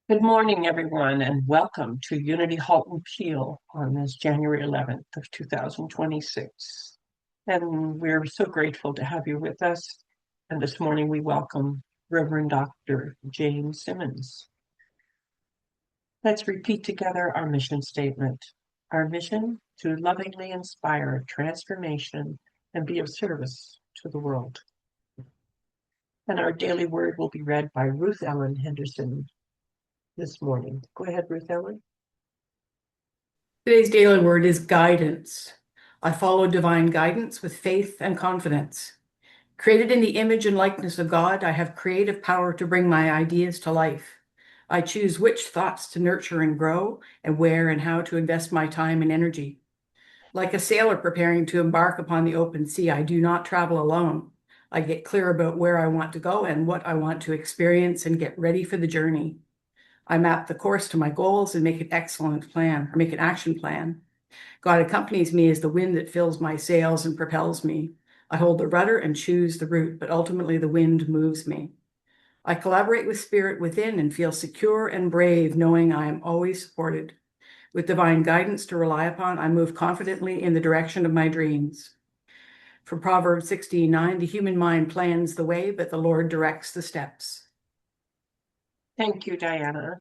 Good morning, everyone, and welcome to Unity Halton Peel on this January 11th of 2026. And we're so grateful to have you with us. And this morning we welcome Reverend Dr. James Simmons. Let's repeat together our mission statement. Our mission to lovingly inspire transformation and be of service to the world. And our daily word will be read by Ruth Ellen Henderson this morning. Go ahead, Ruth Ellen. Today's daily word is guidance. I follow divine guidance with faith and confidence. Created in the image and likeness of God, I have creative power to bring my ideas to life. I choose which thoughts to nurture and grow, and where and how to invest my time and energy. Like a sailor preparing to embark upon the open sea, I do not travel alone. I get clear about where I want to go and what I want to experience and get ready for the journey. I map the course to my goals and make an excellent plan, or make an action plan. God accompanies me as the wind that fills my sails and propels me. I hold the rudder and choose the route, but ultimately the wind moves me. I collaborate with spirit within and feel secure and brave, knowing I am always supported. With divine guidance to rely upon, I move confidently in the direction of my dreams. From Proverbs 16:9, the human mind plans the way, but the Lord directs the steps. Thank you, Diana.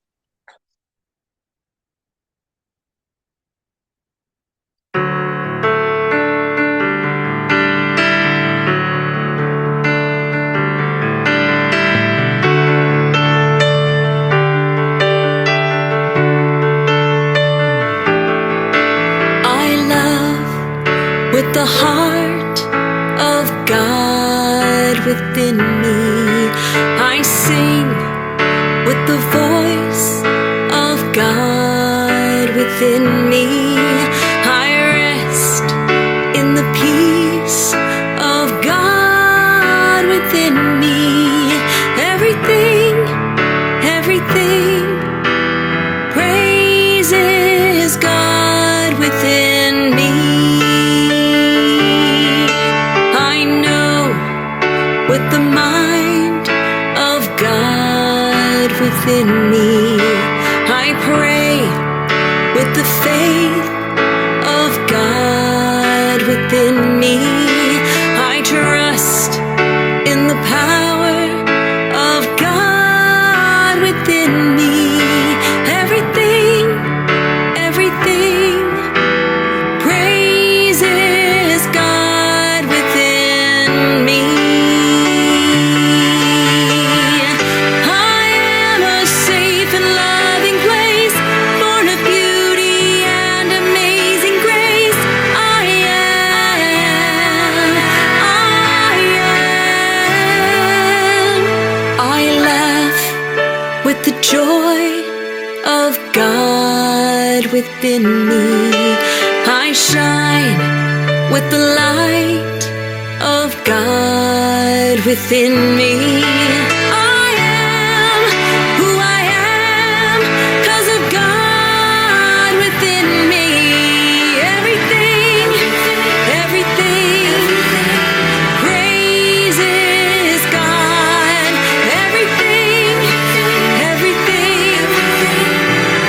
I love with the heart of God within me. I sing with the voice of God within me. I rest in the peace of God within me. Everything praises God within me. I know with the mind of God within me. I pray with the faith of God within me. I trust in the power of God within me. Everything praises God within me. I am a safe and loving place, born of beauty and amazing grace. I laugh with the joy of God within me. I shine with the light of God within me. I am who I am 'cause of God within me. Everything praises God. Everything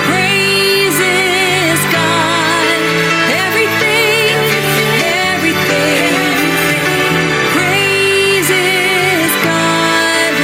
praises God. Everything praises God.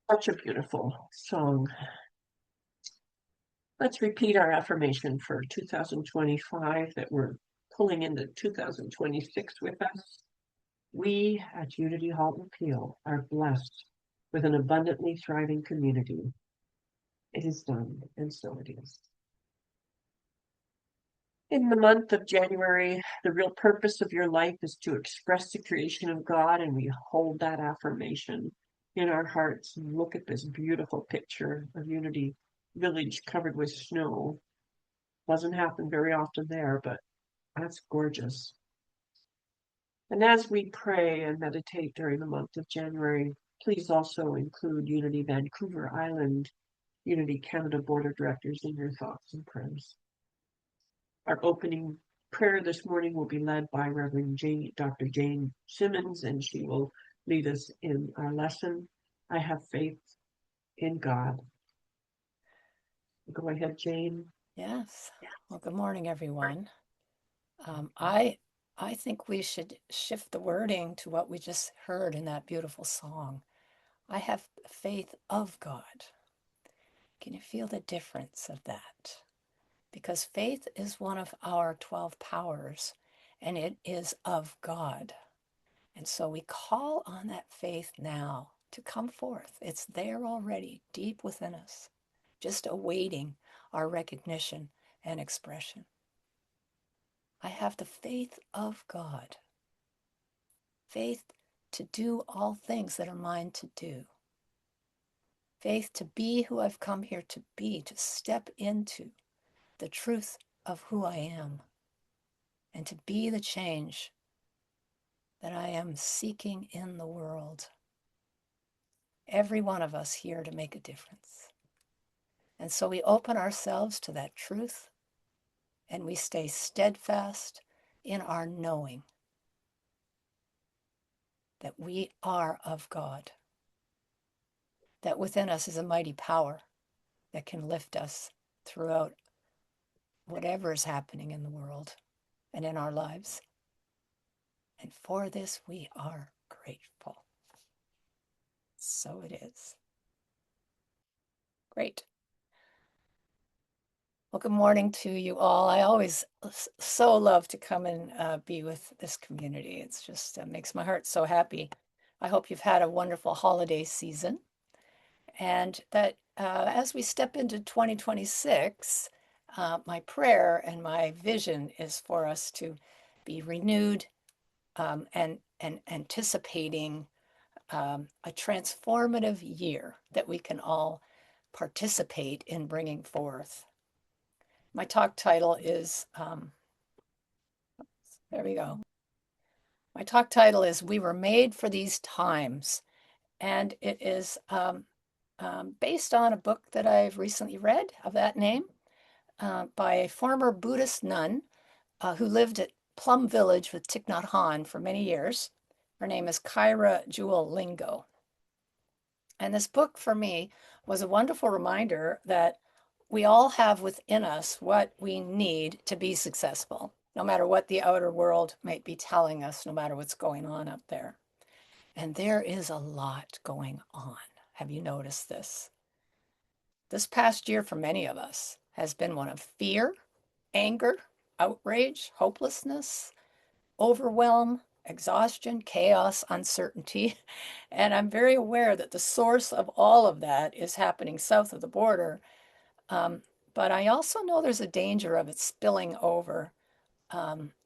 Such a beautiful song. Let's repeat our affirmation for 2025 that we're pulling into 2026 with us. We at Unity Halton Peel are blessed with an abundantly thriving community. It is done, and so it is. In the month of January, the real purpose of your life is to express the creation of God, and we hold that affirmation in our hearts. And look at this beautiful picture of Unity Village covered with snow. Doesn't happen very often there, but that's gorgeous. And as we pray and meditate during the month of January, please also include Unity Vancouver Island, Unity Canada Board of Directors in your thoughts and prayers. Our opening prayer this morning will be led by Reverend Dr. Jane Simmons, and she will lead us in our lesson. I have faith in God. Go ahead, Jane. Yes. Well, good morning, everyone. I think we should shift the wording to what we just heard in that beautiful song. I have faith of God. Can you feel the difference of that? Because faith is one of our 12 powers, and it is of God. And so we call on that faith now to come forth. It's there already, deep within us, just awaiting our recognition and expression. I have the faith of God. Faith to do all things that are mine to do. Faith to be who I've come here to be, to step into the truth of who I am, and to be the change that I am seeking in the world. Every one of us here to make a difference. And so we open ourselves to that truth, and we stay steadfast in our knowing that we are of God, that within us is a mighty power that can lift us throughout whatever is happening in the world and in our lives. And for this, we are grateful. So it is. Great. Well, good morning to you all. I always so love to come and be with this community. It's just makes my heart so happy. I hope you've had a wonderful holiday season, and that as we step into 2026, my prayer and my vision is for us to be renewed and anticipating a transformative year that we can all participate in bringing forth. My talk title is, there we go. My talk title is We Were Made for These Times, and it is based on a book that I've recently read of that name by a former Buddhist nun who lived at Plum Village with Thich Nhat Hanh for many years. Her name is Kyra Jewel Lingo. And this book for me was a wonderful reminder that we all have within us what we need to be successful, no matter what the outer world might be telling us, no matter what's going on up there. And there is a lot going on. Have you noticed this? This past year for many of us has been one of fear, anger, outrage, hopelessness, overwhelm, exhaustion, chaos, uncertainty. And I'm very aware that the source of all of that is happening south of the border. But I also know there's a danger of it spilling over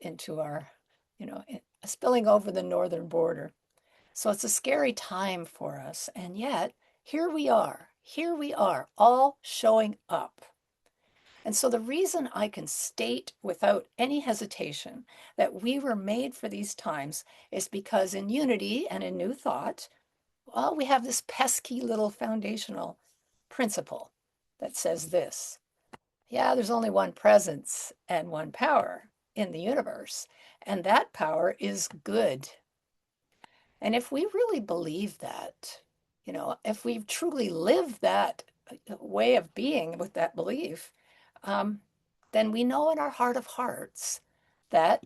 into our, spilling over the northern border. So it's a scary time for us. And yet, here we are, all showing up. And so the reason I can state without any hesitation that we were made for these times is because in unity and in new thought, well, we have this pesky little foundational principle that says this. Yeah, there's only one presence and one power in the universe, and that power is good. And if we really believe that, if we truly live that way of being with that belief, then we know in our heart of hearts that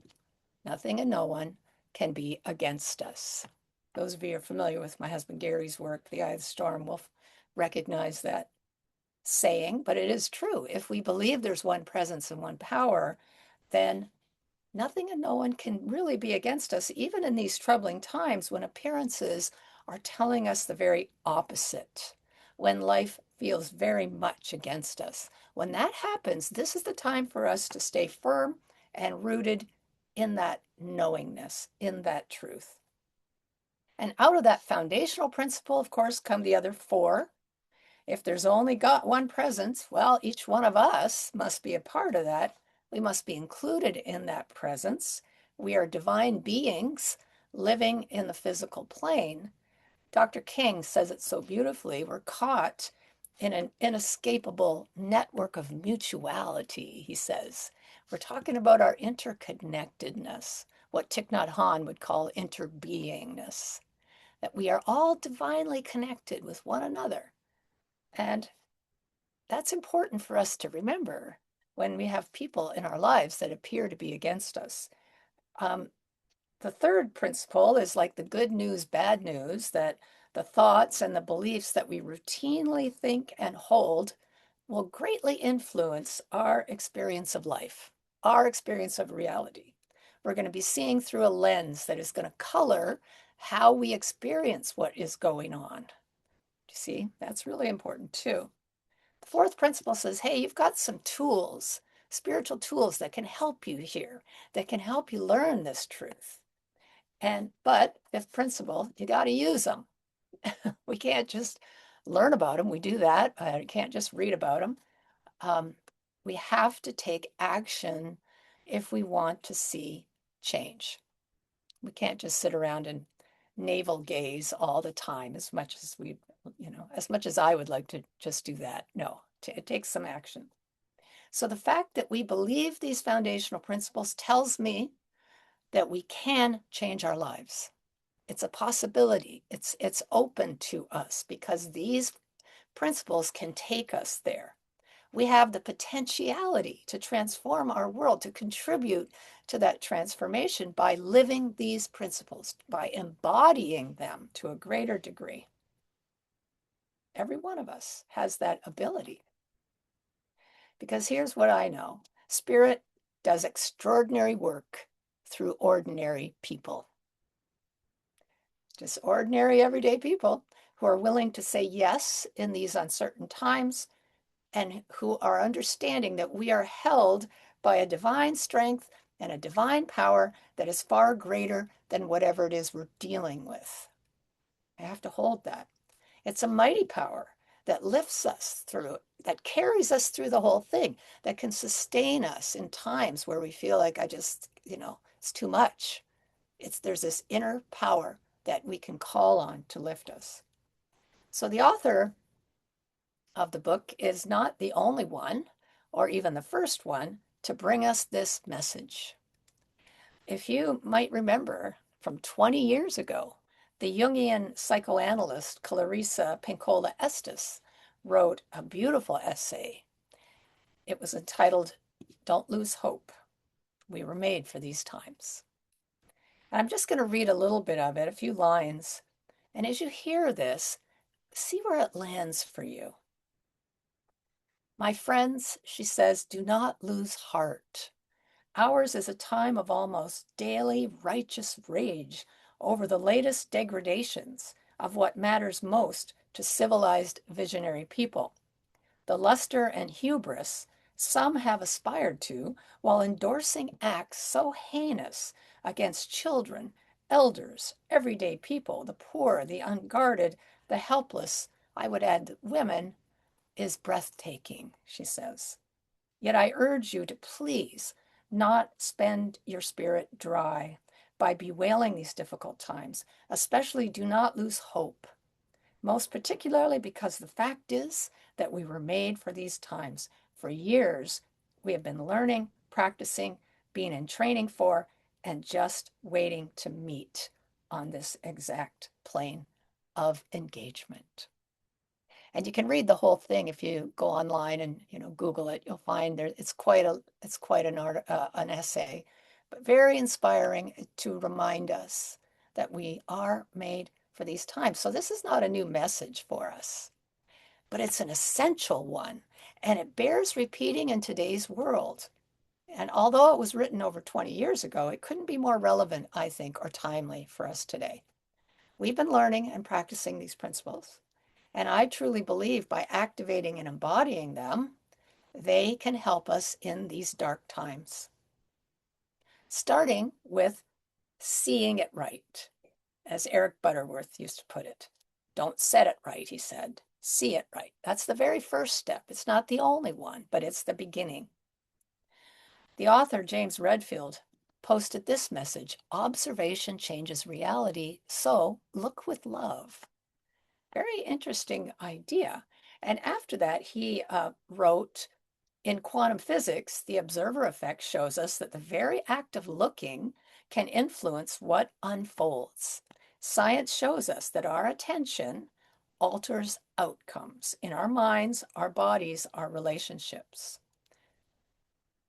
nothing and no one can be against us. Those of you who are familiar with my husband Gary's work, The Eye of the Storm, will recognize that saying, but it is true. If we believe there's one presence and one power, then nothing and no one can really be against us, even in these troubling times when appearances are telling us the very opposite, when life feels very much against us. When that happens, this is the time for us to stay firm and rooted in that knowingness, in that truth. And out of that foundational principle, of course, come the other four. If there's only got one presence, well, each one of us must be a part of that. We must be included in that presence. We are divine beings living in the physical plane. Dr. King says it so beautifully. We're caught in an inescapable network of mutuality, he says. We're talking about our interconnectedness, what Thich Nhat Hanh would call interbeingness, that we are all divinely connected with one another. And that's important for us to remember when we have people in our lives that appear to be against us. The third principle is like the good news, bad news, that the thoughts and the beliefs that we routinely think and hold will greatly influence our experience of life, our experience of reality. We're going to be seeing through a lens that is going to color how we experience what is going on. Do you see? That's really important too. The fourth principle says, hey, you've got some tools, spiritual tools that can help you here, that can help you learn this truth. But fifth principle, you got to use them. We can't just learn about them. We do that. I can't just read about them. We have to take action if we want to see change. We can't just sit around and navel gaze all the time as much as as much as I would like to just do that. No, it takes some action. So the fact that we believe these foundational principles tells me that we can change our lives. It's a possibility. It's open to us because these principles can take us there. We have the potentiality to transform our world, to contribute to that transformation by living these principles, by embodying them to a greater degree. Every one of us has that ability. Because here's what I know. Spirit does extraordinary work through ordinary people. Just ordinary, everyday people who are willing to say yes in these uncertain times and who are understanding that we are held by a divine strength and a divine power that is far greater than whatever it is we're dealing with. I have to hold that. It's a mighty power that lifts us through, that carries us through the whole thing, that can sustain us in times where we feel like it's too much. There's this inner power that we can call on to lift us. So the author of the book is not the only one, or even the first one, to bring us this message. If you might remember from 20 years ago, the Jungian psychoanalyst Clarissa Pinkola Estes wrote a beautiful essay. It was entitled, Don't Lose Hope. We were made for these times. And I'm just going to read a little bit of it, a few lines. And as you hear this, see where it lands for you. My friends, she says, do not lose heart. Ours is a time of almost daily righteous rage over the latest degradations of what matters most to civilized visionary people. The luster and hubris some have aspired to while endorsing acts so heinous against children, elders, everyday people, the poor, the unguarded, the helpless, I would add women, is breathtaking, she says. Yet I urge you to please not spend your spirit dry by bewailing these difficult times. Especially do not lose hope, most particularly because the fact is that we were made for these times. For years, we have been learning, practicing, being in training for, and just waiting to meet on this exact plane of engagement. And you can read the whole thing if you go online and Google it. You'll find it's quite an essay, but very inspiring to remind us that we are made for these times. So this is not a new message for us, but it's an essential one, and it bears repeating in today's world. And although it was written over 20 years ago, it couldn't be more relevant, I think, or timely for us today. We've been learning and practicing these principles, and I truly believe by activating and embodying them, they can help us in these dark times. Starting with seeing it right, as Eric Butterworth used to put it. Don't set it right, he said. See it right. That's the very first step. It's not the only one, but it's the beginning. The author, James Redfield, posted this message: observation changes reality, so look with love. Very interesting idea. And after that, he wrote, in quantum physics, the observer effect shows us that the very act of looking can influence what unfolds. Science shows us that our attention alters outcomes in our minds, our bodies, our relationships.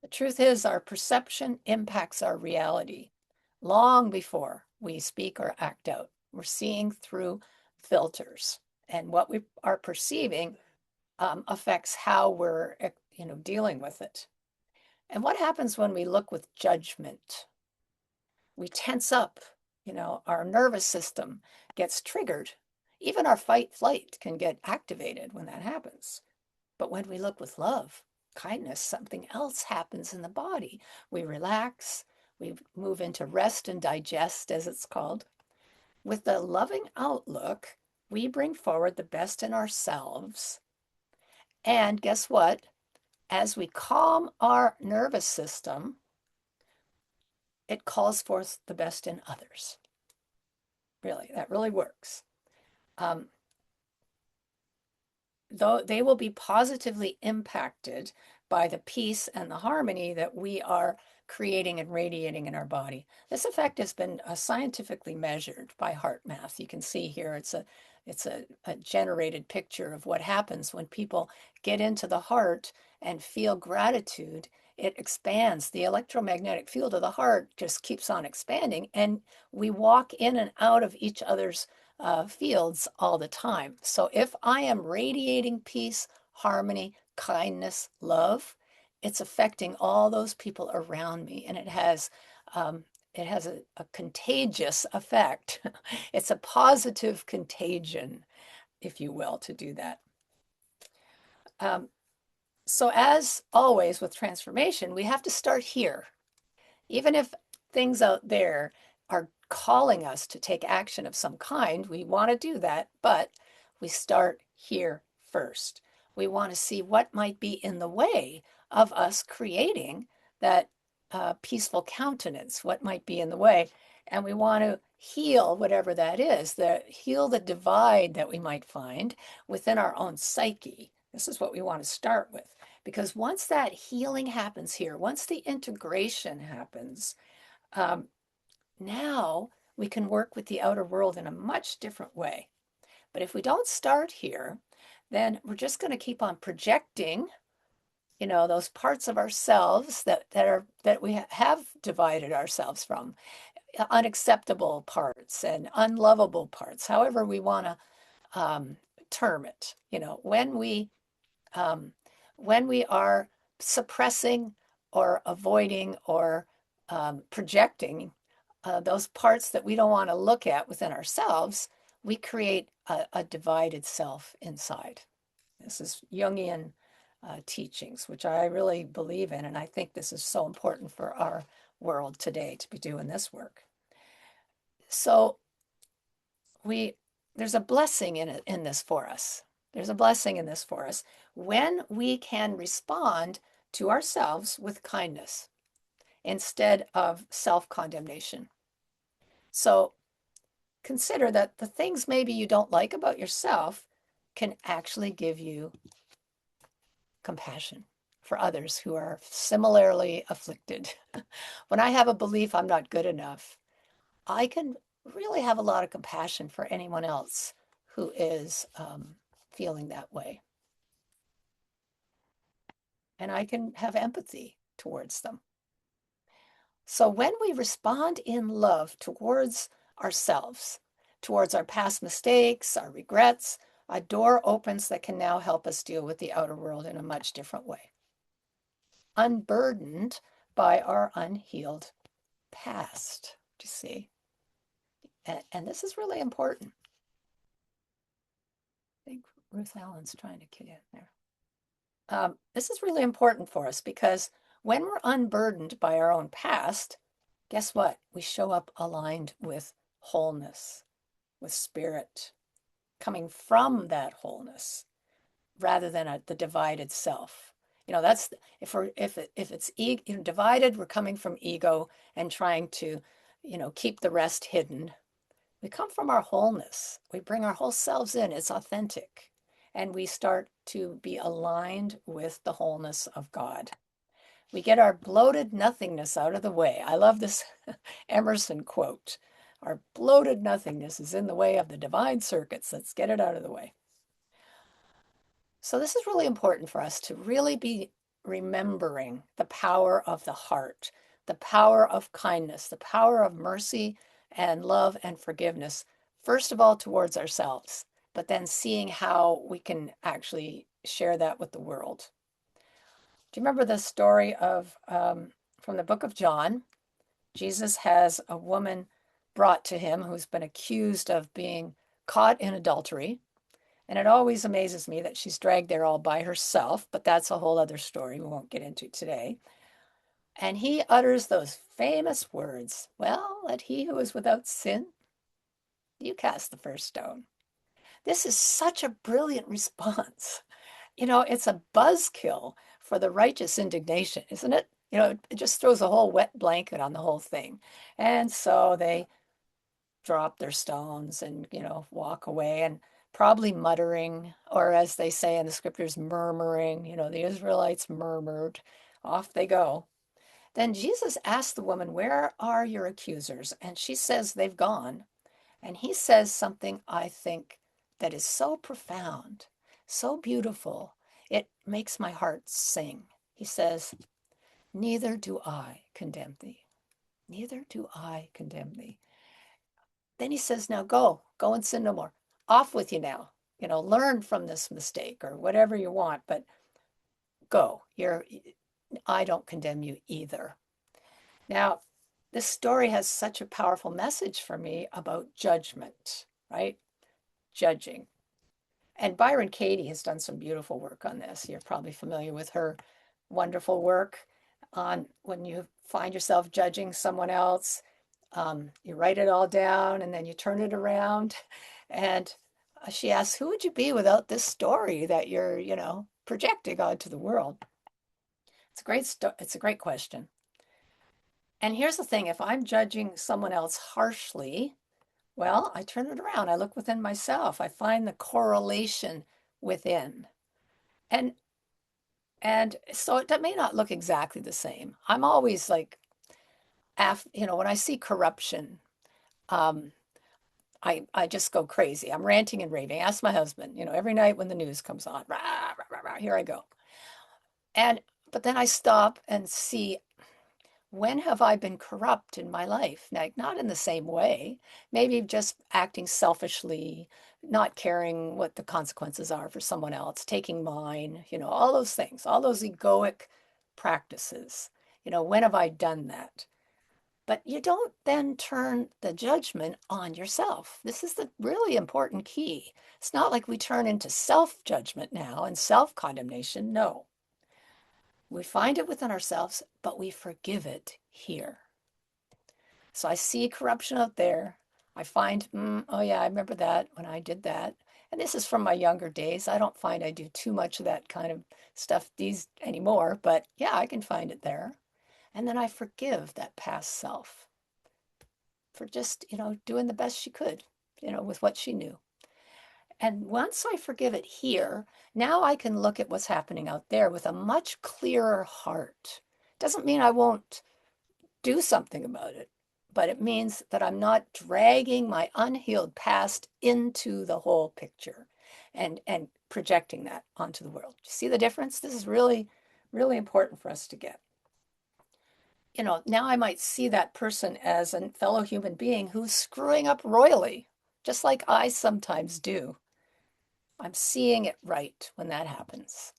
The truth is, our perception impacts our reality long before we speak or act out. We're seeing through filters, and what we are perceiving affects how we're dealing with it. And what happens when we look with judgment? We tense up, our nervous system gets triggered. Even our fight flight can get activated when that happens. But when we look with love, kindness, something else happens in the body. We relax, we move into rest and digest, as it's called. With the loving outlook, we bring forward the best in ourselves. And guess what? As we calm our nervous system, it calls forth the best in others. Really, that really works. Though they will be positively impacted by the peace and the harmony that we are creating and radiating in our body. This effect has been scientifically measured by heart math. You can see here it's a generated picture of what happens when people get into the heart and feel gratitude. It expands. The electromagnetic field of the heart just keeps on expanding, and we walk in and out of each other's fields all the time. So if I am radiating peace, harmony, kindness, love, it's affecting all those people around me, and it has a contagious effect. It's a positive contagion, if you will, to do that. So as always with transformation, we have to start here. Even if things out there are calling us to take action of some kind, we want to do that, but we start here first. We want to see what might be in the way of us creating that peaceful countenance, what might be in the way, and we want to heal whatever that is, heal the divide that we might find within our own psyche. This is what we want to start with, because once that healing happens here, once the integration happens, now we can work with the outer world in a much different way. But if we don't start here, then we're just going to keep on projecting, those parts of ourselves that we have divided ourselves from, unacceptable parts and unlovable parts, however we want to term it. When we are suppressing or avoiding or projecting those parts that we don't want to look at within ourselves, we create a divided self inside. This is Jungian teachings, which I really believe in, and I think this is so important for our world today to be doing this work. So there's a blessing in this for us. There's a blessing in this for us when we can respond to ourselves with kindness instead of self-condemnation. So consider that the things maybe you don't like about yourself can actually give you compassion for others who are similarly afflicted. When I have a belief I'm not good enough, I can really have a lot of compassion for anyone else who is feeling that way. And I can have empathy towards them. So when we respond in love towards ourselves towards our past mistakes, our regrets, a door opens that can now help us deal with the outer world in a much different way, unburdened by our unhealed past. Do you see? And this is really important. I think Ruth Allen's trying to get in there. This is really important for us because when we're unburdened by our own past, guess what? We show up aligned with wholeness, with spirit, coming from that wholeness rather than the divided self. That's if it's divided, we're coming from ego and trying to, keep the rest hidden. We come from our wholeness. We bring our whole selves in. It's authentic. And we start to be aligned with the wholeness of God. We get our bloated nothingness out of the way. I love this Emerson quote. Our bloated nothingness is in the way of the divine circuits. Let's get it out of the way. So this is really important for us to really be remembering the power of the heart, the power of kindness, the power of mercy and love and forgiveness, first of all towards ourselves, but then seeing how we can actually share that with the world. Do you remember the story of from the book of John? Jesus has a woman brought to him who's been accused of being caught in adultery. And it always amazes me that she's dragged there all by herself, but that's a whole other story we won't get into today. And he utters those famous words, well, let he who is without sin, you cast the first stone. This is such a brilliant response. It's a buzzkill for the righteous indignation, isn't it? It just throws a whole wet blanket on the whole thing. And so they drop their stones and, walk away and probably muttering, or as they say in the scriptures, murmuring. The Israelites murmured. Off they go. Then Jesus asked the woman, where are your accusers? And she says they've gone. And he says something I think that is so profound, so beautiful, it makes my heart sing. He says, neither do I condemn thee. Neither do I condemn thee. Then he says, now go and sin no more. Off with you now. Learn from this mistake or whatever you want, but go. I don't condemn you either. Now, this story has such a powerful message for me about judgment, right? Judging. And Byron Katie has done some beautiful work on this. You're probably familiar with her wonderful work on when you find yourself judging someone else. You write it all down and then you turn it around. And she asks, who would you be without this story that you're, projecting onto the world? It's a great question. And here's the thing, if I'm judging someone else harshly, well, I turn it around. I look within myself. I find the correlation within. And so it may not look exactly the same. I'm always like, when I see corruption, I just go crazy. I'm ranting and raving. Ask my husband, every night when the news comes on, rah, rah, rah, rah, here I go. But then I stop and see, when have I been corrupt in my life? Like, not in the same way, maybe just acting selfishly, not caring what the consequences are for someone else, taking mine, all those things, all those egoic practices. When have I done that? But you don't then turn the judgment on yourself. This is the really important key. It's not like we turn into self-judgment now and self-condemnation. No. We find it within ourselves, but we forgive it here. So I see corruption out there. I find, oh yeah, I remember that when I did that. And this is from my younger days. I don't find I do too much of that kind of stuff anymore, but yeah, I can find it there. And then I forgive that past self for just, doing the best she could, with what she knew. And once I forgive it here, now I can look at what's happening out there with a much clearer heart. Doesn't mean I won't do something about it, but it means that I'm not dragging my unhealed past into the whole picture and projecting that onto the world. You see the difference? This is really, really important for us to get. now I might see that person as a fellow human being who's screwing up royally, just like I sometimes do. I'm seeing it right when that happens.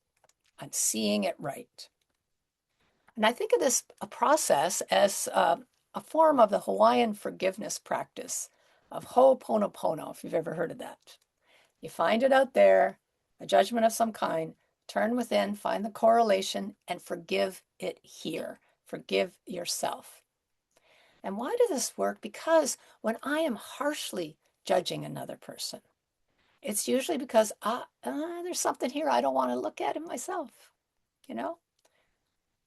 I'm seeing it right. And I think of this a process as a form of the Hawaiian forgiveness practice of Ho'oponopono, if you've ever heard of that. You find it out there, a judgment of some kind, turn within, find the correlation, and forgive it here. Forgive yourself. And why does this work? Because when I am harshly judging another person, it's usually because there's something here I don't want to look at in myself.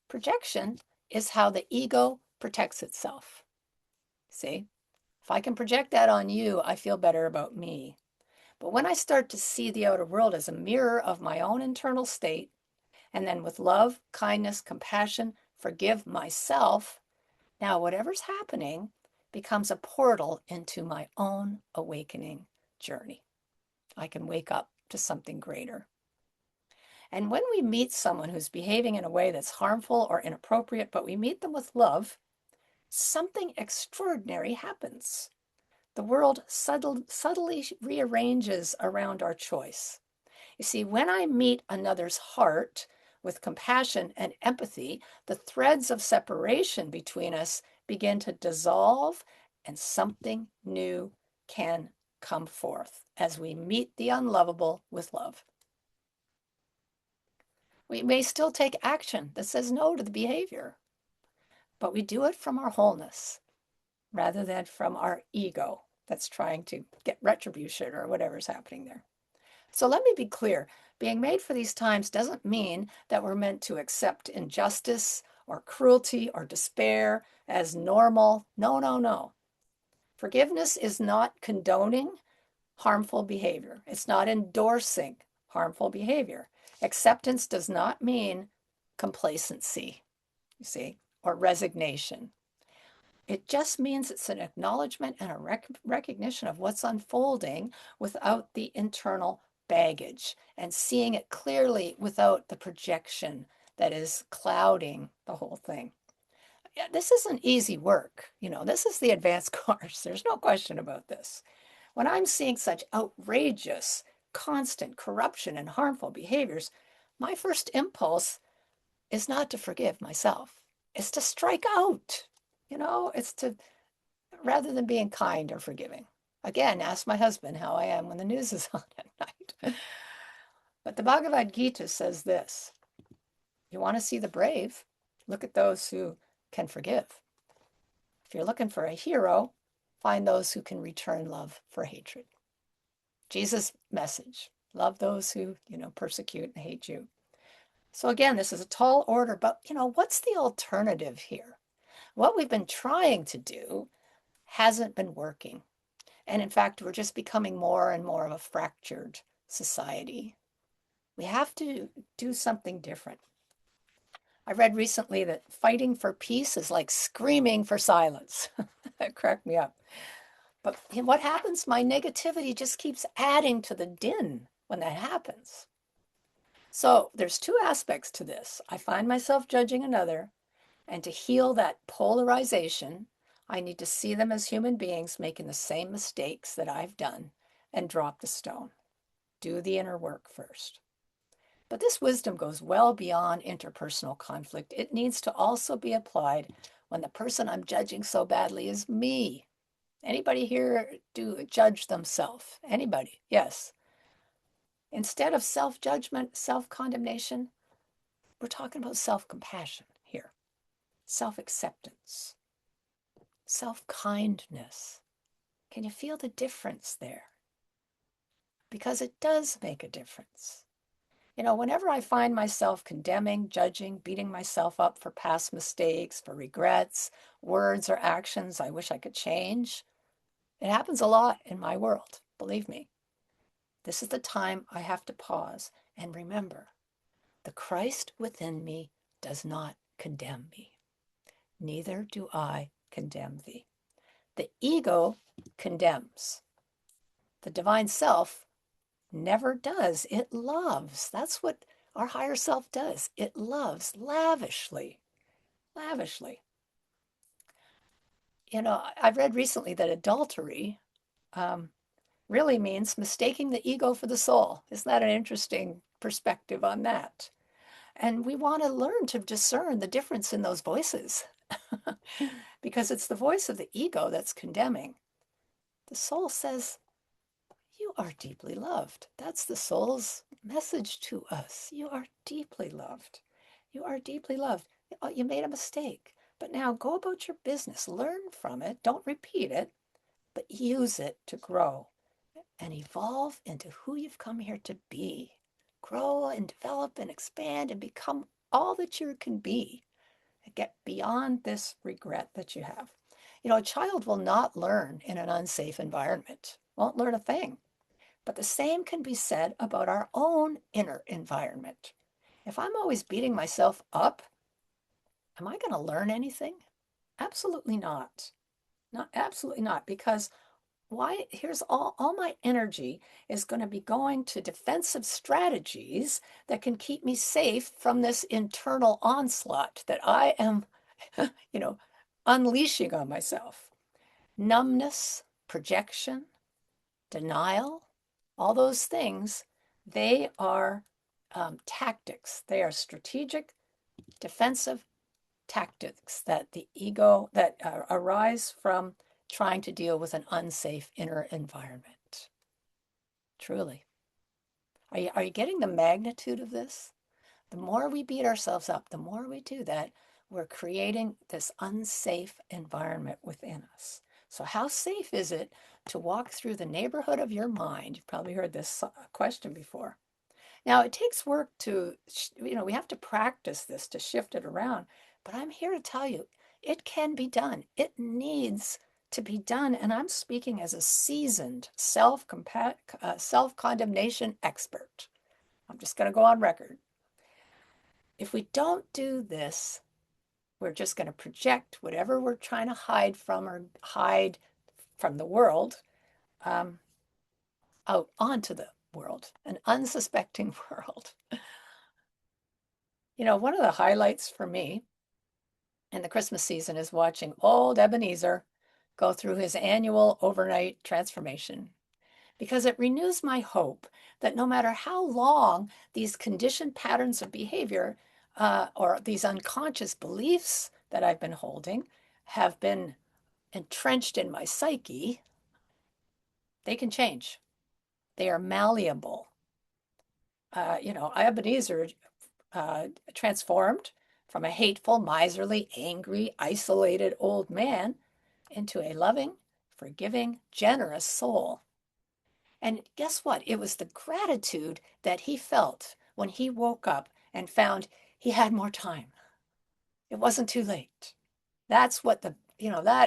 Projection is how the ego protects itself. See, if I can project that on you, I feel better about me. But when I start to see the outer world as a mirror of my own internal state, and then with love, kindness, compassion, forgive myself, now whatever's happening becomes a portal into my own awakening journey. I can wake up to something greater. And when we meet someone who's behaving in a way that's harmful or inappropriate, but we meet them with love, something extraordinary happens. The world subtly rearranges around our choice. You see, when I meet another's heart with compassion and empathy, the threads of separation between us begin to dissolve and something new can come forth as we meet the unlovable with love. We may still take action that says no to the behavior, but we do it from our wholeness rather than from our ego that's trying to get retribution or whatever's happening there. So let me be clear. Being made for these times doesn't mean that we're meant to accept injustice or cruelty or despair as normal. No, no, no. Forgiveness is not condoning harmful behavior. It's not endorsing harmful behavior. Acceptance does not mean complacency, you see, or resignation. It just means it's an acknowledgement and a recognition of what's unfolding without the internal baggage and seeing it clearly without the projection that is clouding the whole thing. Yeah, this isn't easy work. This is the advanced course. There's no question about this. When I'm seeing such outrageous, constant corruption and harmful behaviors, my first impulse is not to forgive myself. It's to strike out. It's to, rather than being kind or forgiving. Again, ask my husband how I am when the news is on at night. But the Bhagavad Gita says this: you want to see the brave, look at those who can forgive. If you're looking for a hero, find those who can return love for hatred. Jesus' message: love those who, persecute and hate you. So again, this is a tall order, but what's the alternative here? What we've been trying to do hasn't been working. And in fact, we're just becoming more and more of a fractured society. We have to do something different. I read recently that fighting for peace is like screaming for silence. That cracked me up. But what happens? My negativity just keeps adding to the din when that happens. So there's two aspects to this. I find myself judging another, and to heal that polarization, I need to see them as human beings making the same mistakes that I've done and drop the stone. Do the inner work first. But this wisdom goes well beyond interpersonal conflict. It needs to also be applied when the person I'm judging so badly is me. Anybody here do judge themselves? Anybody? Yes. Instead of self-judgment, self-condemnation, we're talking about self-compassion here. Self-acceptance, self-kindness. Can you feel the difference there? Because it does make a difference. Whenever I find myself condemning, judging, beating myself up for past mistakes, for regrets, words or actions I wish I could change, it happens a lot in my world, believe me. This is the time I have to pause and remember, the Christ within me does not condemn me. Neither do I condemn thee. The ego condemns. The divine self never does. It loves. That's what our higher self does. It loves lavishly, lavishly. I've read recently that adultery really means mistaking the ego for the soul. Isn't that an interesting perspective on that? And we want to learn to discern the difference in those voices because it's the voice of the ego that's condemning. The soul says, you are deeply loved. That's the soul's message to us. You are deeply loved. You are deeply loved. You made a mistake, but now go about your business. Learn from it. Don't repeat it, but use it to grow and evolve into who you've come here to be. Grow and develop and expand and become all that you can be. And get beyond this regret that you have. A child will not learn in an unsafe environment, won't learn a thing. But the same can be said about our own inner environment. If I'm always beating myself up, am I going to learn anything? Absolutely not. Not absolutely not, because why here's all my energy is going to be going to defensive strategies that can keep me safe from this internal onslaught that I am, unleashing on myself. Numbness, projection, denial, all those things, they are tactics. They are strategic, defensive tactics that the ego that arise from trying to deal with an unsafe inner environment. Truly. Are you getting the magnitude of this? The more we beat ourselves up, the more we do that, we're creating this unsafe environment within us. So how safe is it to walk through the neighborhood of your mind? You've probably heard this question before. Now, it takes work to, we have to practice this to shift it around. But I'm here to tell you, it can be done. It needs to be done. And I'm speaking as a seasoned self-condemnation expert. I'm just going to go on record. If we don't do this, we're just going to project whatever we're trying to hide from or hide from the world out onto the world, an unsuspecting world. One of the highlights for me in the Christmas season is watching old Ebenezer go through his annual overnight transformation, because it renews my hope that no matter how long these conditioned patterns of behavior or these unconscious beliefs that I've been holding have been entrenched in my psyche, they can change. They are malleable. Ebenezer transformed from a hateful, miserly, angry, isolated old man into a loving, forgiving, generous soul. And guess what? It was the gratitude that he felt when he woke up and found he had more time. It wasn't too late. That's what that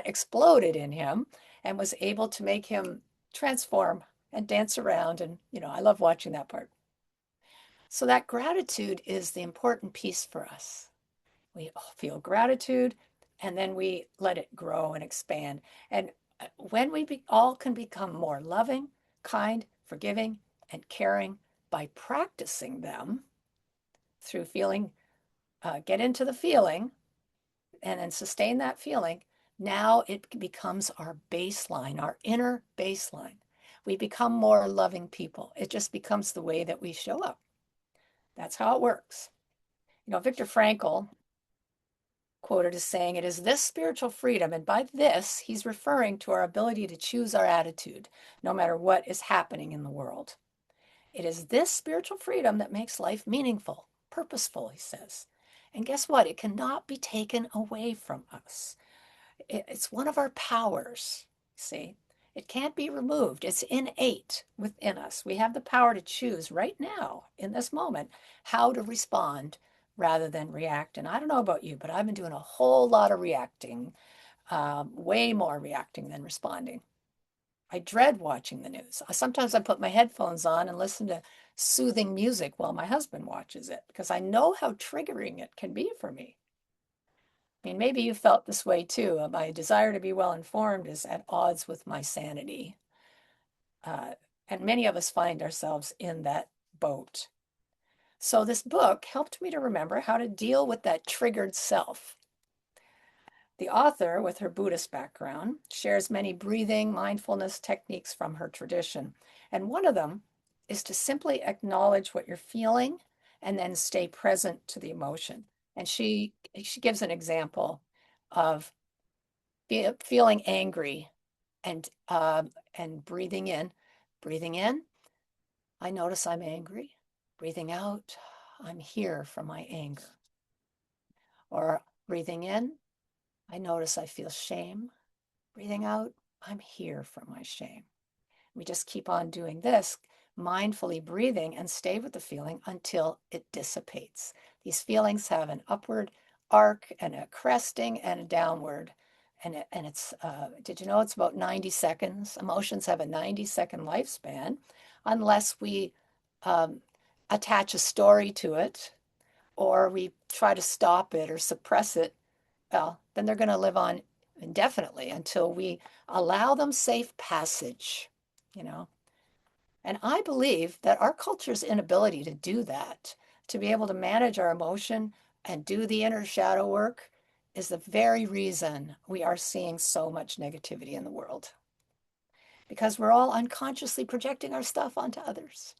exploded in him and was able to make him transform and dance around. And, I love watching that part. So that gratitude is the important piece for us. We feel gratitude and then we let it grow and expand. And when we all can become more loving, kind, forgiving, and caring by practicing them through feeling, get into the feeling and then sustain that feeling, now it becomes our baseline, our inner baseline. We become more loving people. It just becomes the way that we show up. That's how it works. Viktor Frankl quoted as saying, it is this spiritual freedom, and by this, he's referring to our ability to choose our attitude, no matter what is happening in the world. It is this spiritual freedom that makes life meaningful, purposeful, he says. And guess what? It cannot be taken away from us. It's one of our powers, see? It can't be removed. It's innate within us. We have the power to choose right now, in this moment, how to respond rather than react. And I don't know about you, but I've been doing a whole lot of reacting, way more reacting than responding. I dread watching the news. Sometimes I put my headphones on and listen to soothing music while my husband watches it because I know how triggering it can be for me. I mean, maybe you felt this way too. My desire to be well informed is at odds with my sanity. And many of us find ourselves in that boat. So this book helped me to remember how to deal with that triggered self. The author, with her Buddhist background, shares many breathing, mindfulness techniques from her tradition. And one of them is to simply acknowledge what you're feeling and then stay present to the emotion. And she gives an example of feeling angry and breathing in. Breathing in, I notice I'm angry. Breathing out, I'm here for my anger. Or breathing in, I notice I feel shame. Breathing out, I'm here for my shame. We just keep on doing this, mindfully breathing, and stay with the feeling until it dissipates. These feelings have an upward arc and a cresting and a downward. And it's, did you know it's about 90 seconds? Emotions have a 90-second lifespan unless we attach a story to it or we try to stop it or suppress it. Well, then they're going to live on indefinitely until we allow them safe passage, you know. And I believe that our culture's inability to do that, to be able to manage our emotion and do the inner shadow work, is the very reason we are seeing so much negativity in the world. Because we're all unconsciously projecting our stuff onto others.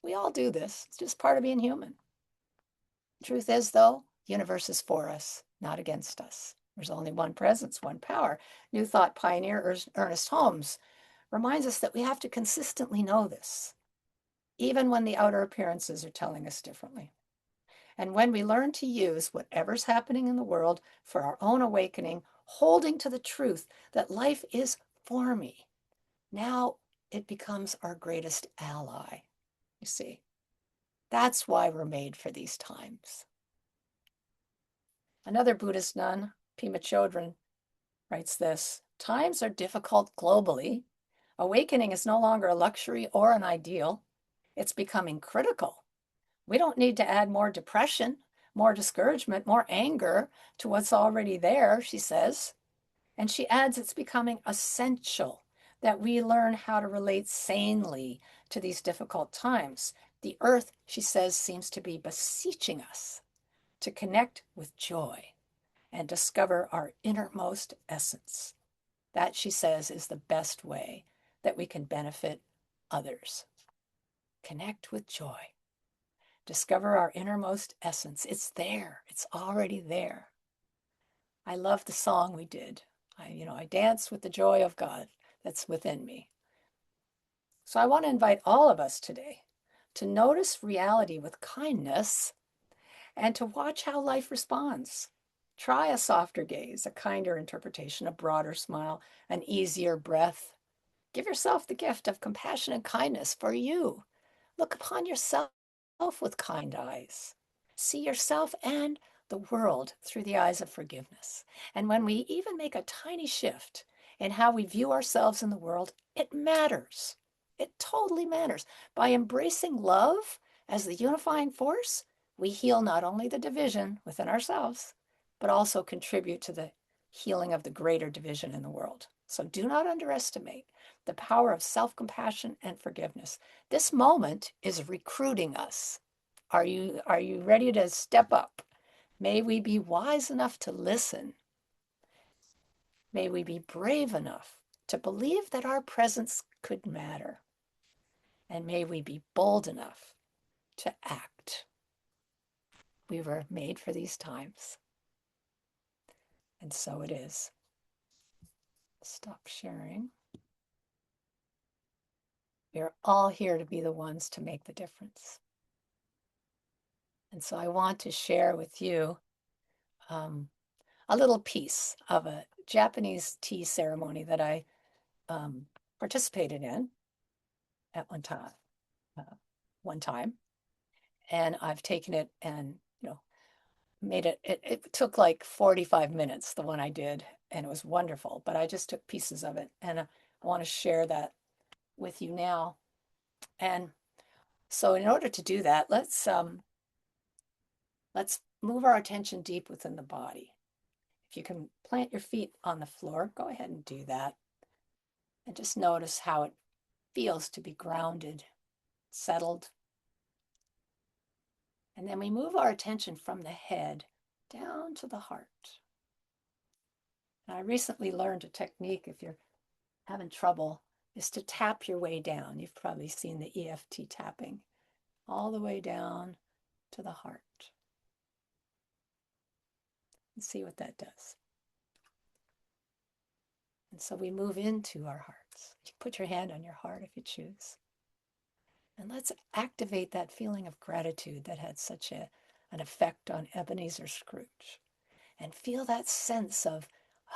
We all do this. It's just part of being human. Truth is, though, the universe is for us, not against us. There's only one presence, one power. New Thought pioneer Ernest Holmes reminds us that we have to consistently know this, even when the outer appearances are telling us differently. And when we learn to use whatever's happening in the world for our own awakening, holding to the truth that life is for me, now it becomes our greatest ally. You see, that's why we're made for these times. Another Buddhist nun, Pema Chodron, writes this: times are difficult globally. Awakening is no longer a luxury or an ideal. It's becoming critical. We don't need to add more depression, more discouragement, more anger to what's already there, she says. And she adds it's becoming essential that we learn how to relate sanely to these difficult times. The earth, she says, seems to be beseeching us to connect with joy and discover our innermost essence. That, she says, is the best way that we can benefit others. Connect with joy. Discover our innermost essence. It's there. It's already there. I love the song we did. I dance with the joy of God that's within me. So I want to invite all of us today to notice reality with kindness and to watch how life responds. Try a softer gaze, a kinder interpretation, a broader smile, an easier breath. Give yourself the gift of compassion and kindness for you. Look upon yourself with kind eyes. See yourself and the world through the eyes of forgiveness. And when we even make a tiny shift in how we view ourselves in the world, it matters. It totally matters. By embracing love as the unifying force, we heal not only the division within ourselves, but also contribute to the healing of the greater division in the world. So do not underestimate the power of self-compassion and forgiveness. This moment is recruiting us. Are you ready to step up? May we be wise enough to listen. May we be brave enough to believe that our presence could matter. And may we be bold enough to act. We were made for these times. And so it is. Stop sharing. We are all here to be the ones to make the difference. And so I want to share with you a little piece of a Japanese tea ceremony that I participated in at one time. And I've taken it and, made it took like 45 minutes, the one I did, and it was wonderful, but I just took pieces of it. And I want to share that with you now. And so in order to do that, let's move our attention deep within the body. If you can plant your feet on the floor, go ahead and do that. And just notice how it feels to be grounded, settled. And then we move our attention from the head down to the heart. I recently learned a technique if you're having trouble is to tap your way down. You've probably seen the EFT tapping all the way down to the heart. And see what that does. And so we move into our hearts. You put your hand on your heart if you choose. And let's activate that feeling of gratitude that had such an effect on Ebenezer Scrooge. And feel that sense of,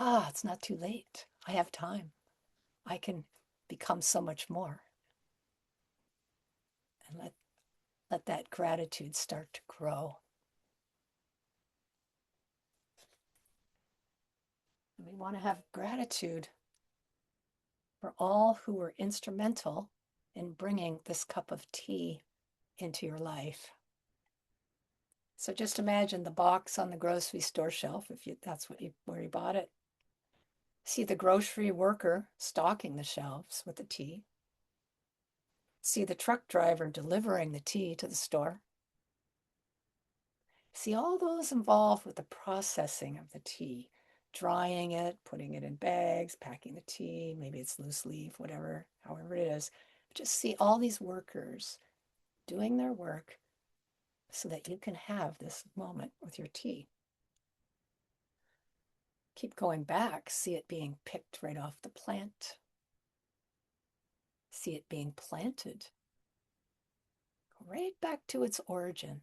it's not too late. I have time. I can become so much more. And let that gratitude start to grow. And we want to have gratitude for all who were instrumental in bringing this cup of tea into your life. So just imagine the box on the grocery store shelf, if that's where you bought it. See the grocery worker stocking the shelves with the tea. See the truck driver delivering the tea to the store. See all those involved with the processing of the tea, drying it, putting it in bags, packing the tea, maybe it's loose leaf, whatever, however it is. Just see all these workers doing their work so that you can have this moment with your tea. Keep going back, see it being picked right off the plant. See it being planted. Go right back to its origin,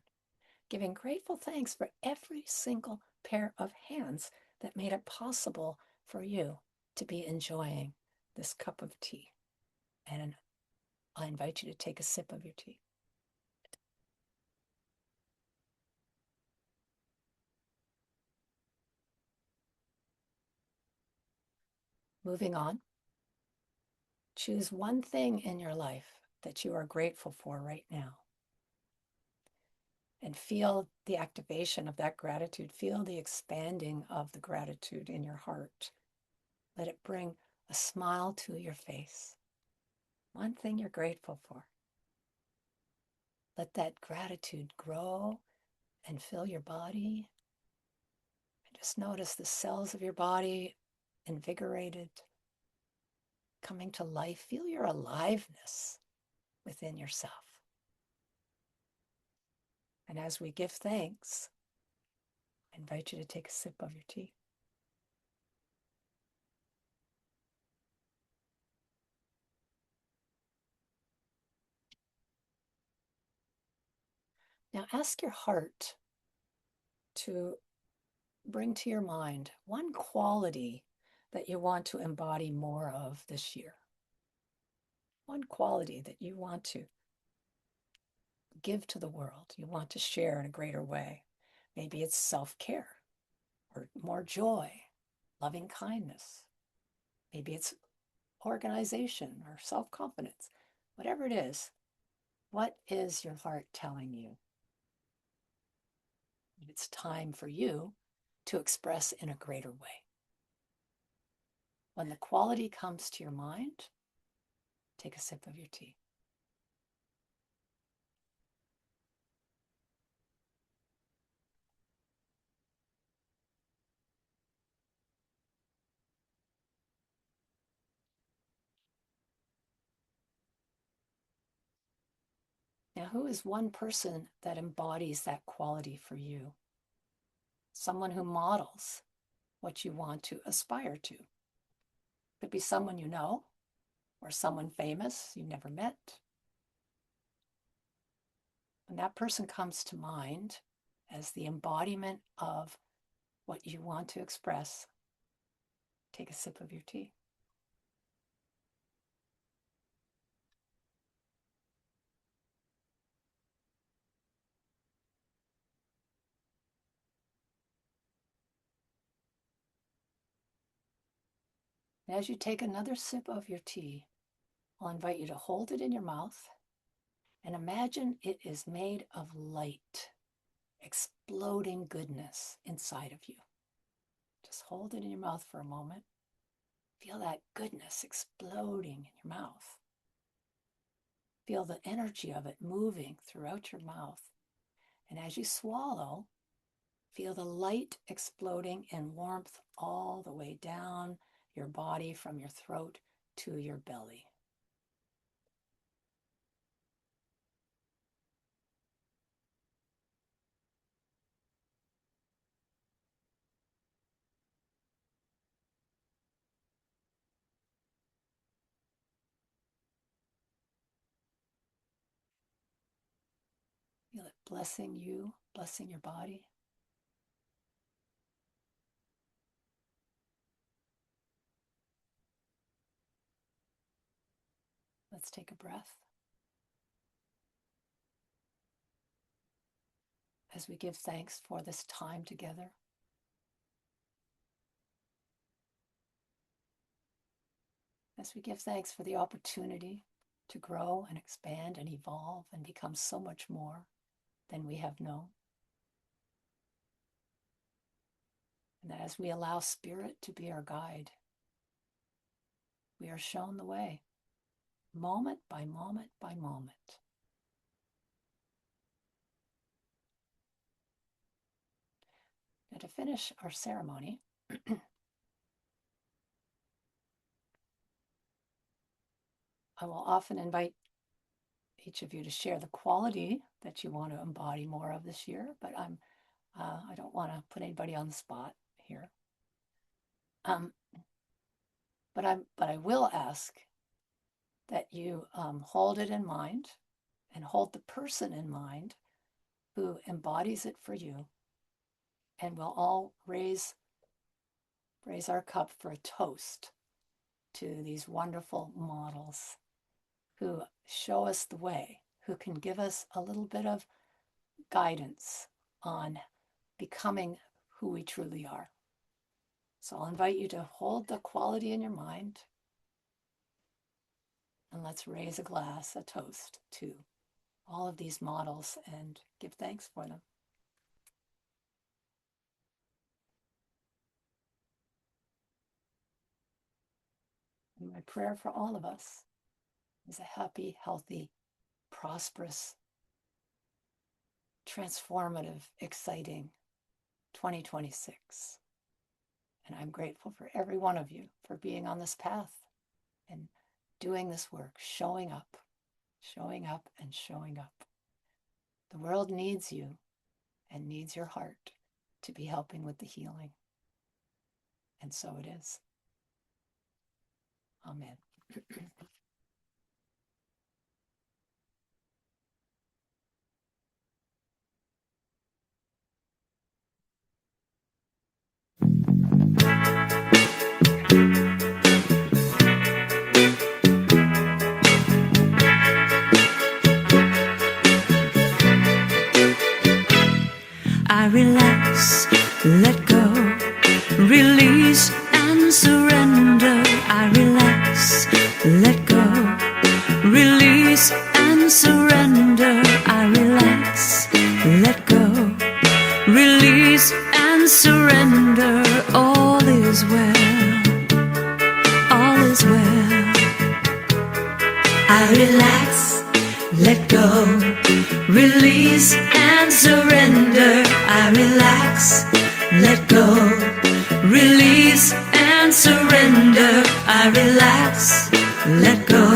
giving grateful thanks for every single pair of hands that made it possible for you to be enjoying this cup of tea. And I invite you to take a sip of your tea. Moving on, choose one thing in your life that you are grateful for right now. And feel the activation of that gratitude. Feel the expanding of the gratitude in your heart. Let it bring a smile to your face. One thing you're grateful for. Let that gratitude grow and fill your body. And just notice the cells of your body invigorated, coming to life. Feel your aliveness within yourself. And as we give thanks, I invite you to take a sip of your tea. Now ask your heart to bring to your mind one quality that you want to embody more of this year. One quality that you want to give to the world, you want to share in a greater way. Maybe it's self-care or more joy, loving kindness. Maybe it's organization or self-confidence. Whatever it is, what is your heart telling you? It's time for you to express in a greater way. When the quality comes to your mind, take a sip of your tea. Now, who is one person that embodies that quality for you? Someone who models what you want to aspire to. Could be someone you know, or someone famous you never met. When that person comes to mind as the embodiment of what you want to express, take a sip of your tea. And as you take another sip of your tea, I'll invite you to hold it in your mouth and imagine it is made of light, exploding goodness inside of you. Just hold it in your mouth for a moment. Feel that goodness exploding in your mouth. Feel the energy of it moving throughout your mouth. And as you swallow, Feel the light exploding in warmth all the way down your body from your throat to your belly. Feel it blessing you, blessing your body. Let's take a breath as we give thanks for this time together. As we give thanks for the opportunity to grow and expand and evolve and become so much more than we have known. And that as we allow Spirit to be our guide, we are shown the way, moment by moment by moment. Now, to finish our ceremony, I will often invite each of you to share the quality that you want to embody more of this year, but I don't want to put anybody on the spot here. But I will ask that you hold it in mind and hold the person in mind who embodies it for you, and we'll all raise our cup for a toast to these wonderful models who show us the way, who can give us a little bit of guidance on becoming who we truly are. So I'll invite you to hold the quality in your mind, and let's raise a glass, a toast to all of these models and give thanks for them. And my prayer for all of us is a happy, healthy, prosperous, transformative, exciting 2026. And I'm grateful for every one of you for being on this path and doing this work, showing up and showing up. The world needs you and needs your heart to be helping with the healing. And so it is. Amen. I relax, let go, release and surrender. I relax, let go, release and surrender. I relax, let go, release and surrender. All is well, all is well. I relax, let go, release and surrender. I relax, let go, release and surrender. I relax, let go,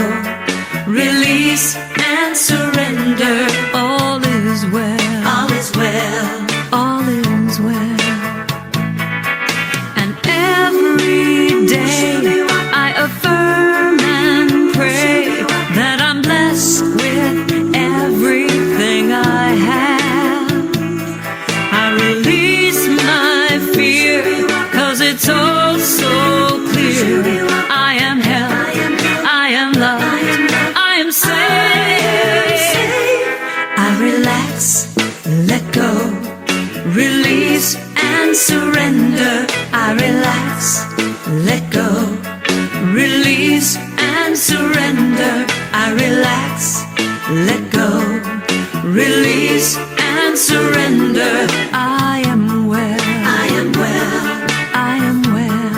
release and surrender. All is well, all is well, all is well. And every day I affirm and pray that I'm blessed with everything I have. I release my fear, 'cause it's all so clear. I am held, I am loved, I am safe. I relax, let go, release and surrender. I relax, let go, release and surrender. I relax, let go, release and surrender. I am well, I am well, I am well.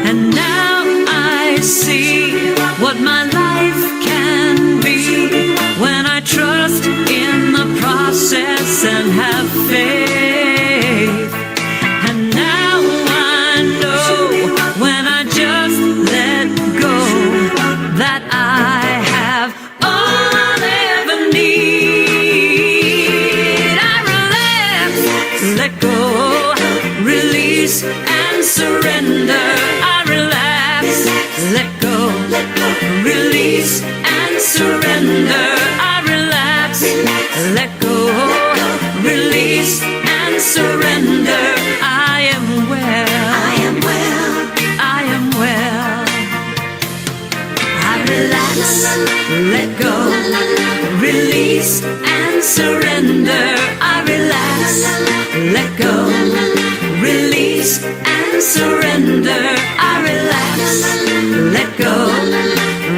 And now I see what my life can be when I trust in the process and have faith. let go, release and surrender. I relax, let go, release and surrender. I relax, let go,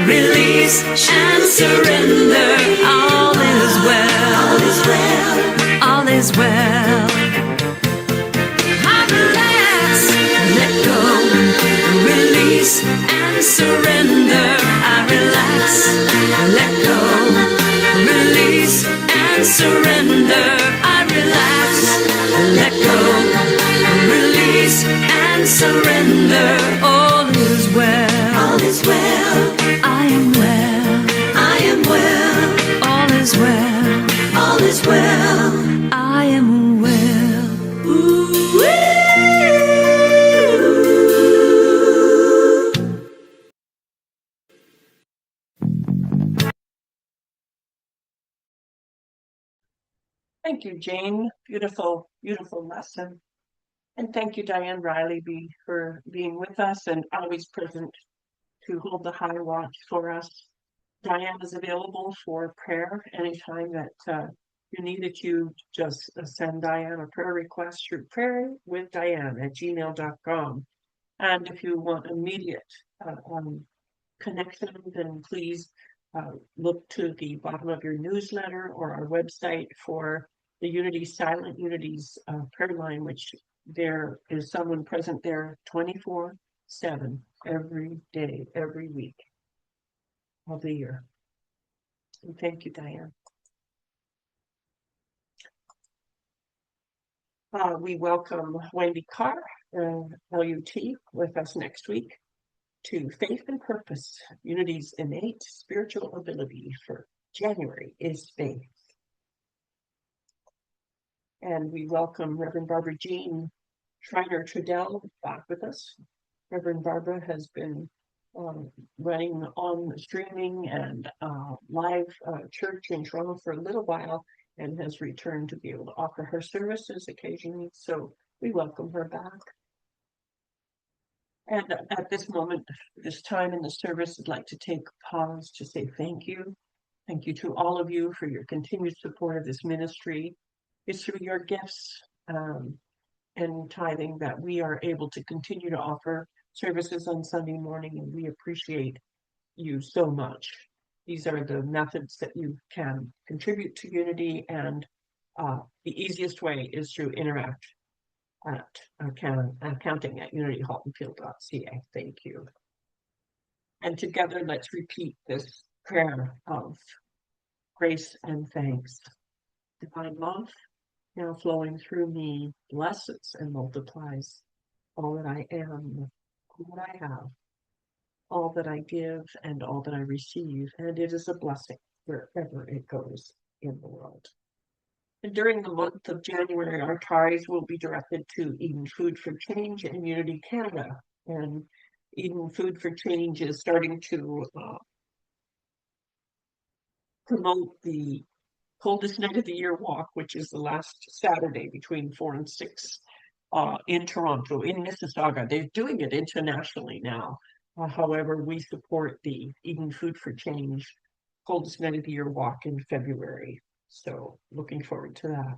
release and surrender. All is well, all is well, all is well. I relax, let go, release and surrender. I relax, let go, release and surrender. I relax, let go, release and surrender. All is well, all is well. I am well, I am well. All is well, all is well. I am well. Ooh-wee. Thank you, Jane. Beautiful, beautiful lesson. And thank you, Diane Riley, for being with us and always present to hold the high watch for us. Diane is available for prayer anytime that you need it. You just send Diane a prayer request through prayerwithdiane@gmail.com. And if you want immediate connection, then please look to the bottom of your newsletter or our website for the Silent Unities prayer line, which there is someone present there 24/7 every day, every week of the year. And thank you, Diane. We welcome Wendy Carr, LUT, with us next week to Faith and Purpose, Unity's innate spiritual ability for January is faith. And we welcome Reverend Barbara Jean Schreiner-Trudell back with us. Reverend Barbara has been running on streaming and live church in Toronto for a little while and has returned to be able to offer her services occasionally. So we welcome her back. And at this moment, this time in the service, I'd like to take a pause to say thank you. Thank you to all of you for your continued support of this ministry. It's through your gifts and tithing that we are able to continue to offer services on Sunday morning, and we appreciate you so much. These are the methods that you can contribute to Unity, and the easiest way is through Interact at accounting at unityhaltonfield.ca. Thank you. And together, let's repeat this prayer of grace and thanks. Divine love, now flowing through me, blesses and multiplies all that I am, all that I have, all that I give, and all that I receive, and it is a blessing wherever it goes in the world. And during the month of January, our tithes will be directed to Eden Food for Change and Unity Canada. And Eden Food for Change is starting to promote the Coldest Night of the Year walk, which is the last Saturday between 4 and 6 in Toronto, in Mississauga. They're doing it internationally now. However, we support the Eden Food for Change Coldest Night of the Year walk in February. So looking forward to that.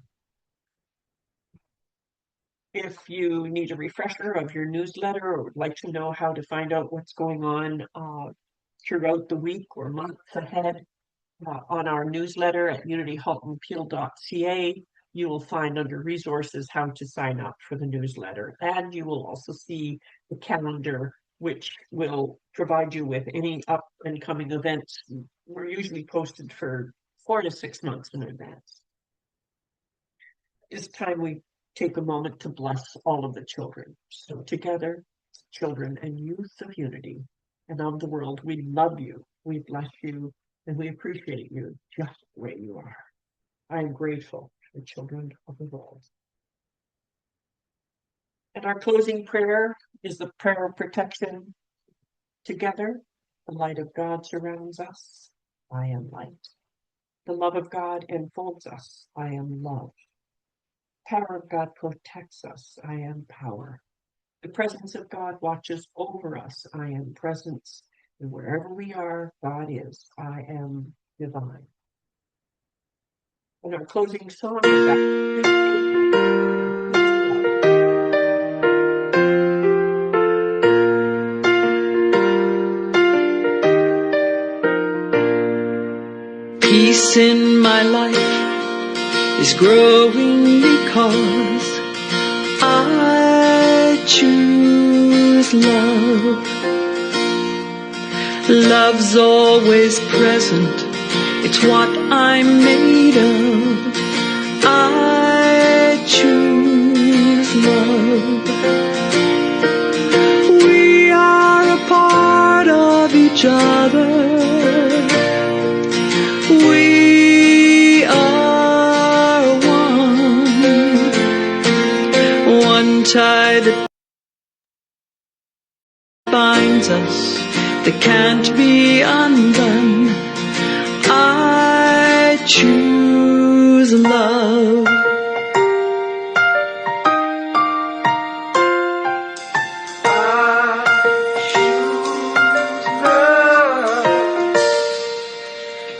If you need a refresher of your newsletter or would like to know how to find out what's going on throughout the week or months ahead, on our newsletter at unityhaltonpeel.ca, you will find under resources how to sign up for the newsletter. And you will also see the calendar, which will provide you with any up and coming events. We're usually posted for 4 to 6 months in advance. This time we take a moment to bless all of the children. So together, children and youth of Unity and of the world, we love you, we bless you, and we appreciate you just the way you are. I am grateful for the children of the world. And our closing prayer is the prayer of protection. Together, the light of God surrounds us. I am light. The love of God enfolds us. I am love. Power of God protects us. I am power. The presence of God watches over us. I am presence. And wherever we are, God is. I am divine. And our closing song is Peace in my life is growing because I choose love. Love's always present, it's what I'm made of. I choose love. We are a part of each other. We are one tie that binds us, that can't be undone. I choose love.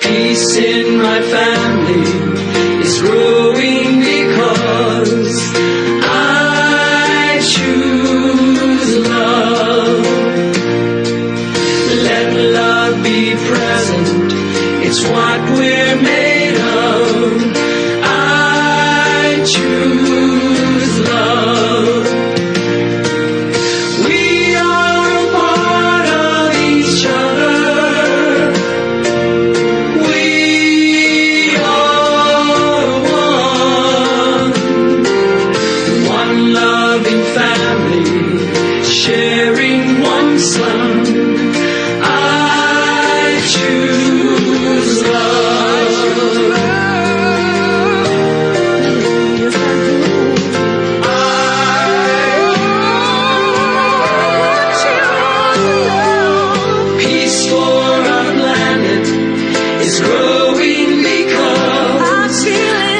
Peace in my family is growing because I choose love. Let love be present, it's what we're made of. I choose love. We are a part of each other. We are one loving family, sharing one son. I choose love. Yes, I do. Peace for our planet is growing because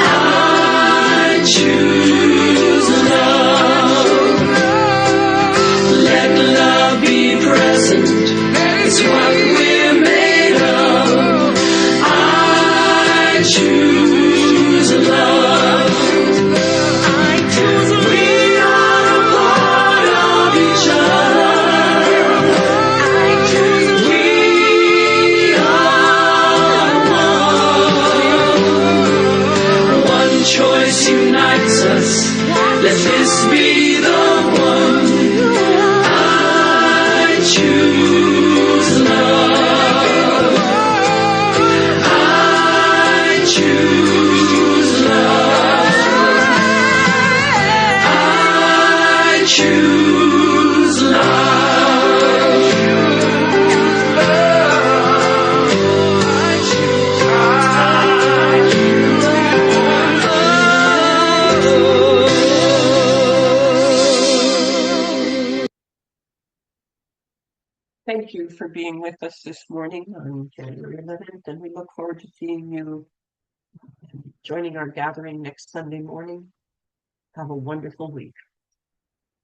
I choose love. Let love be present, it's what we're made of. I choose love. We are a part of each other. We are one choice unites us. Let this be the one. I choose love. I choose love. I choose love. Thank you for being with us this morning on January 11th, and we look forward to seeing you joining our gathering next Sunday morning. Have a wonderful week.